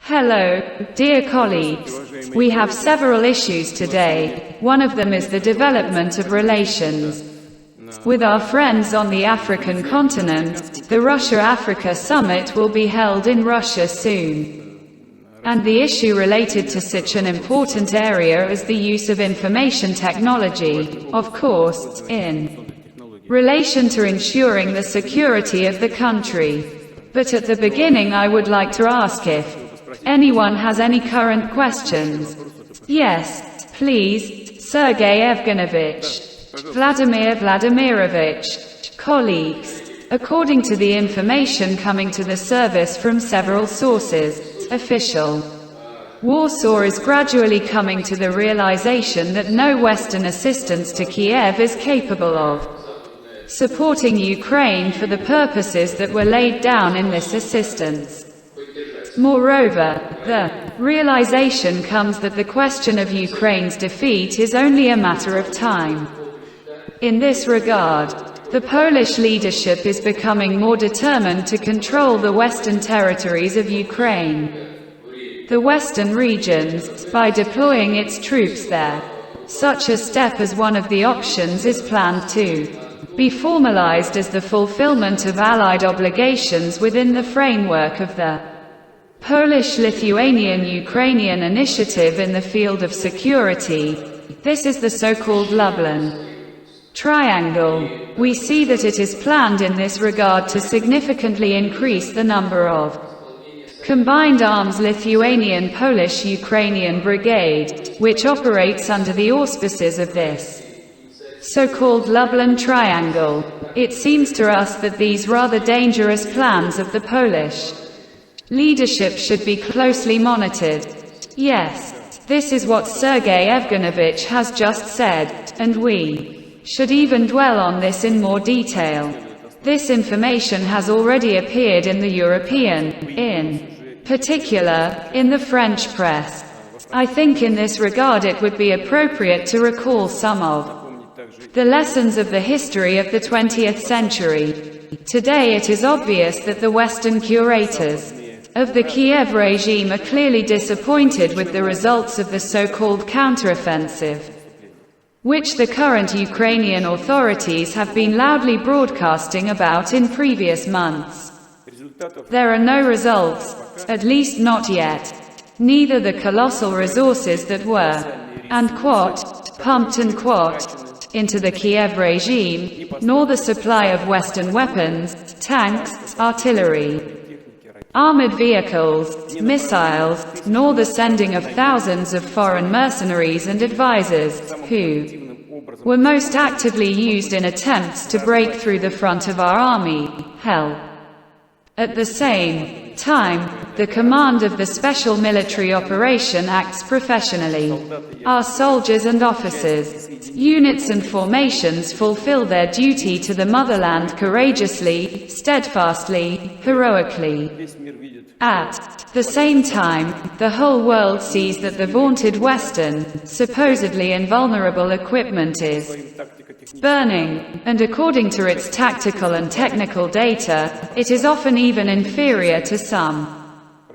Hello, dear colleagues. We have several issues today. One of them is the development of relations with our friends on the African continent. The Russia-Africa Summit will be held in Russia soon. And the issue related to such an important area is the use of information technology, of course, in relation to ensuring the security of the country. But at the beginning I would like to ask if anyone has any current questions. Yes, please, Sergey Evgenovich. Vladimir Vladimirovich. Colleagues, according to the information coming to the service from several sources, official Warsaw is gradually coming to the realization that no Western assistance to Kiev is capable of supporting Ukraine for the purposes that were laid down in this assistance. Moreover, the realization comes that the question of Ukraine's defeat is only a matter of time. In this regard, the Polish leadership is becoming more determined to control the western territories of Ukraine, the western regions, by deploying its troops there. Such a step as one of the options is planned to be formalized as the fulfillment of Allied obligations within the framework of the Polish-Lithuanian-Ukrainian initiative in the field of security. This is the so-called Lublin Triangle. We see that it is planned in this regard to significantly increase the number of combined arms Lithuanian-Polish-Ukrainian Brigade, which operates under the auspices of this so-called Lublin Triangle. It seems to us that these rather dangerous plans of the Polish leadership should be closely monitored. Yes, this is what Sergey Evgenovich has just said, and we should even dwell on this in more detail. This information has already appeared in the European, in particular, in the French press. I think in this regard it would be appropriate to recall some of the lessons of the history of the 20th century. Today it is obvious that the Western curators of the Kiev regime are clearly disappointed with the results of the so-called counteroffensive, which the current Ukrainian authorities have been loudly broadcasting about in previous months. There are no results, at least not yet. Neither the colossal resources that were pumped into the Kiev regime, nor the supply of Western weapons, tanks, artillery, armored vehicles, missiles, nor the sending of thousands of foreign mercenaries and advisors, who were most actively used in attempts to break through the front of our army, help. At the same time, the command of the special military operation acts professionally. Our soldiers and officers, units and formations fulfill their duty to the motherland courageously, steadfastly, heroically. At the same time, the whole world sees that the vaunted Western, supposedly invulnerable equipment is burning, and according to its tactical and technical data, it is often even inferior to some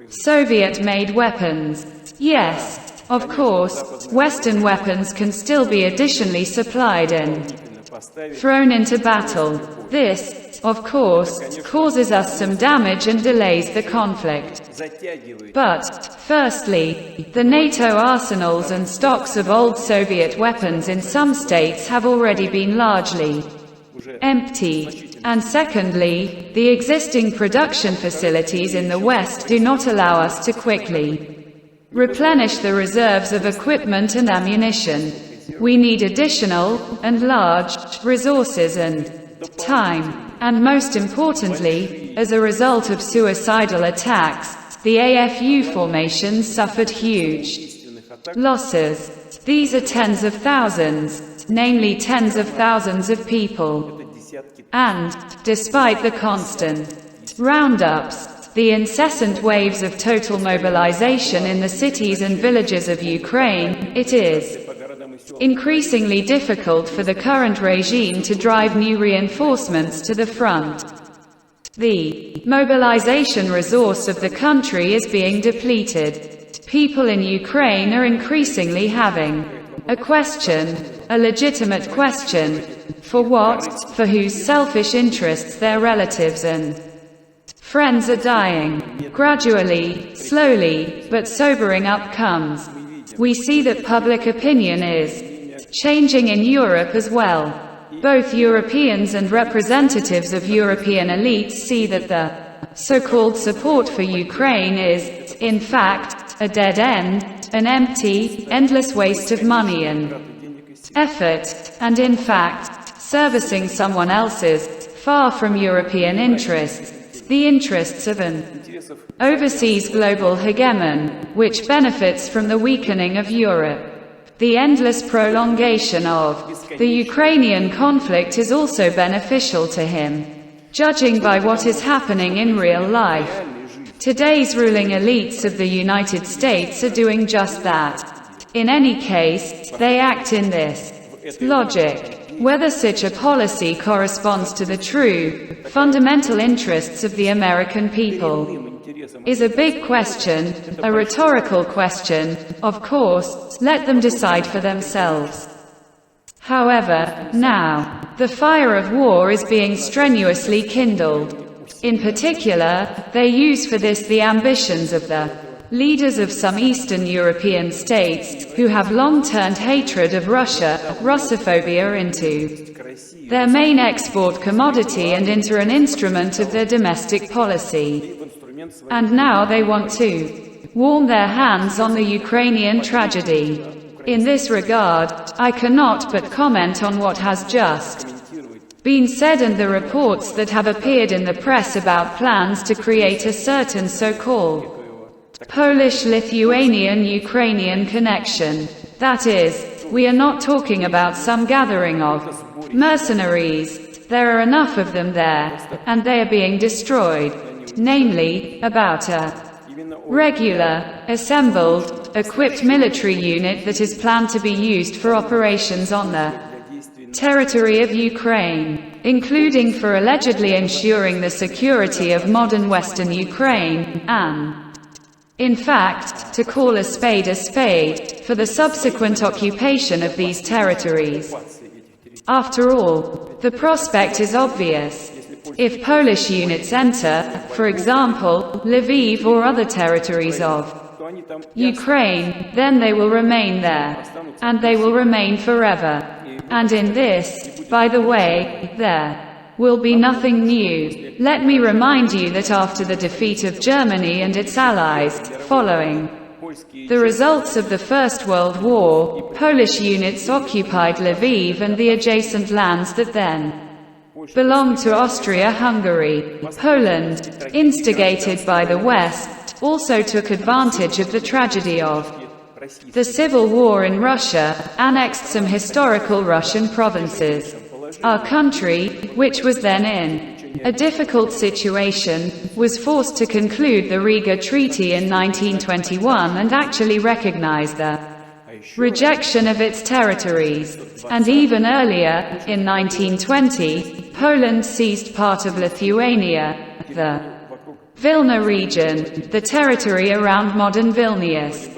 Soviet-made weapons. Yes, of course, Western weapons can still be additionally supplied and thrown into battle. This, of course, causes us some damage and delays the conflict. But, firstly, the NATO arsenals and stocks of old Soviet weapons in some states have already been largely emptied. And secondly, the existing production facilities in the West do not allow us to quickly replenish the reserves of equipment and ammunition. We need additional, and large, resources and time. And most importantly, as a result of suicidal attacks, the AFU formations suffered huge losses. These are tens of thousands, namely tens of thousands of people. And, despite the constant roundups, the incessant waves of total mobilization in the cities and villages of Ukraine, it is increasingly difficult for the current regime to drive new reinforcements to the front. The mobilization resource of the country is being depleted. People in Ukraine are increasingly having a question, a legitimate question. For what? For whose selfish interests their relatives and friends are dying. Gradually, slowly, but sobering up comes. We see that public opinion is changing in Europe as well. Both Europeans and representatives of European elites see that the so-called support for Ukraine is, in fact, a dead end, an empty, endless waste of money and effort, and in fact, servicing someone else's, far from European interests, the interests of an overseas global hegemon, which benefits from the weakening of Europe. The endless prolongation of the Ukrainian conflict is also beneficial to him, judging by what is happening in real life. Today's ruling elites of the United States are doing just that. In any case, they act in this logic. Whether such a policy corresponds to the true, fundamental interests of the American people is a big question, a rhetorical question. Of course, let them decide for themselves. However, now, the fire of war is being strenuously kindled. In particular, they use for this the ambitions of the leaders of some Eastern European states, who have long turned hatred of Russia, Russophobia, into their main export commodity and into an instrument of their domestic policy. And now they want to warm their hands on the Ukrainian tragedy. In this regard, I cannot but comment on what has just been said and the reports that have appeared in the press about plans to create a certain so-called Polish-Lithuanian-Ukrainian connection. That is, we are not talking about some gathering of mercenaries. There are enough of them there, and they are being destroyed. Namely, about a regular, assembled, equipped military unit that is planned to be used for operations on the territory of Ukraine, including for allegedly ensuring the security of modern Western Ukraine, and, in fact, to call a spade, for the subsequent occupation of these territories. After all, the prospect is obvious. If Polish units enter, for example, Lviv or other territories of Ukraine, then they will remain there. And they will remain forever. And in this, by the way, there will be nothing new. Let me remind you that after the defeat of Germany and its allies, following the results of the First World War, Polish units occupied Lviv and the adjacent lands that then belonged to Austria-Hungary. Poland, instigated by the West, also took advantage of the tragedy of the civil war in Russia, annexed some historical Russian provinces. Our country, which was then in a difficult situation, was forced to conclude the Riga Treaty in 1921 and actually recognize the rejection of its territories. And even earlier, in 1920, Poland seized part of Lithuania, the Vilna region, the territory around modern Vilnius.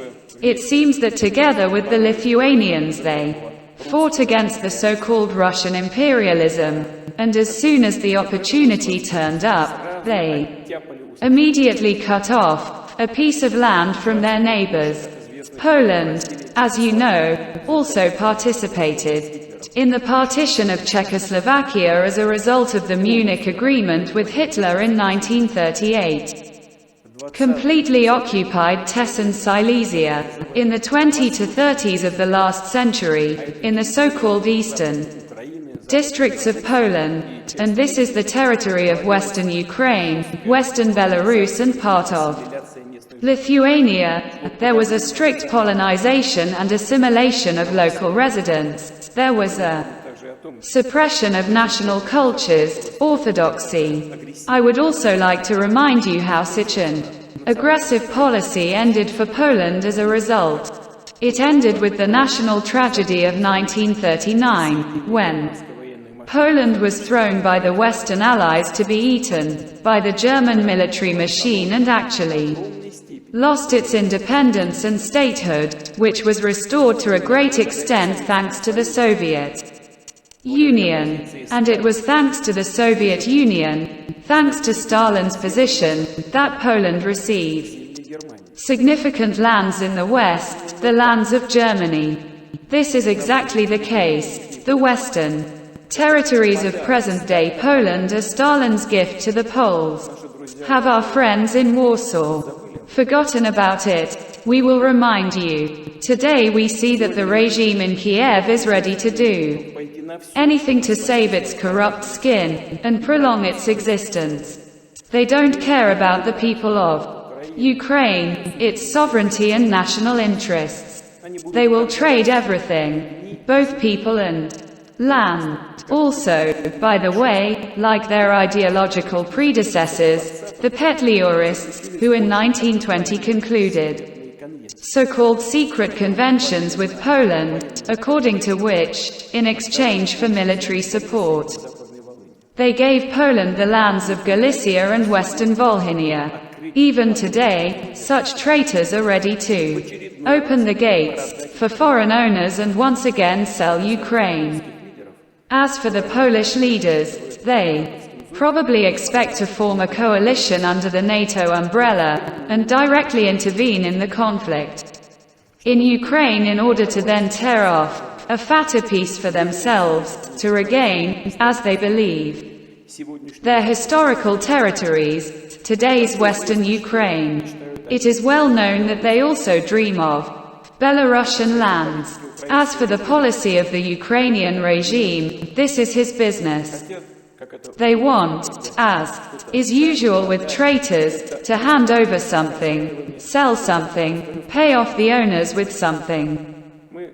It seems that together with the Lithuanians they fought against the so-called Russian imperialism, and as soon as the opportunity turned up, they immediately cut off a piece of land from their neighbors. Poland, as you know, also participated in the partition of Czechoslovakia as a result of the Munich Agreement with Hitler in 1938. Completely occupied Tessen Silesia in the 20s to 30s of the last century, in the so-called eastern districts of Poland, and this is the territory of Western Ukraine, Western Belarus and part of Lithuania. There was a strict Polonization and assimilation of local residents. There was a suppression of national cultures, orthodoxy. I would also like to remind you how such an aggressive policy ended for Poland as a result. It ended with the national tragedy of 1939, when Poland was thrown by the Western Allies to be eaten by the German military machine and actually lost its independence and statehood, which was restored to a great extent thanks to the Soviet Union. And it was thanks to the Soviet Union, thanks to Stalin's position, that Poland received significant lands in the West, the lands of Germany. This is exactly the case. The Western territories of present-day Poland are Stalin's gift to the Poles. Have our friends in Warsaw forgotten about it? We will remind you. Today we see that the regime in Kiev is ready to do anything to save its corrupt skin and prolong its existence. They don't care about the people of Ukraine, its sovereignty and national interests. They will trade everything, both people and land. Also, by the way, like their ideological predecessors, the Petlurists, who in 1920 concluded so-called secret conventions with Poland, according to which, in exchange for military support, they gave Poland the lands of Galicia and Western Volhynia. Even today, such traitors are ready to open the gates for foreign owners and once again sell Ukraine. As for the Polish leaders, they probably expect to form a coalition under the NATO umbrella and directly intervene in the conflict in Ukraine in order to then tear off a fatter piece for themselves to regain, as they believe, their historical territories, today's Western Ukraine. It is well known that they also dream of Belarusian lands. As for the policy of the Ukrainian regime, this is his business. They want, as is usual with traitors, to hand over something, sell something, pay off the owners with something.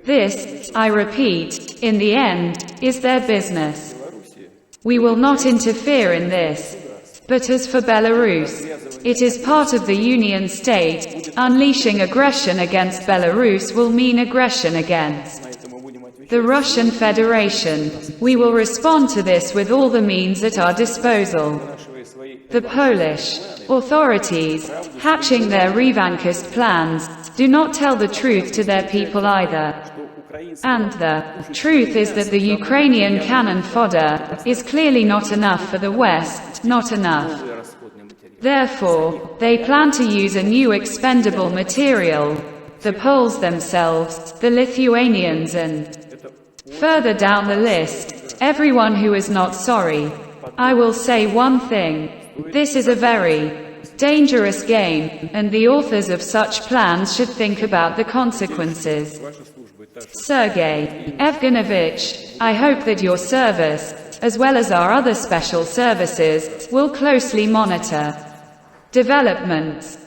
This, I repeat, in the end, is their business. We will not interfere in this. But as for Belarus, it is part of the Union state. Unleashing aggression against Belarus will mean aggression against the Russian Federation. We will respond to this with all the means at our disposal. The Polish authorities, hatching their revanchist plans, do not tell the truth to their people either. And the truth is that the Ukrainian cannon fodder is clearly not enough for the West, not enough. Therefore, they plan to use a new expendable material. The Poles themselves, the Lithuanians and further down the list, everyone who is not sorry. I will say one thing. This is a very dangerous game, and the authors of such plans should think about the consequences. Sergei Evgenovich, I hope that your service, as well as our other special services, will closely monitor developments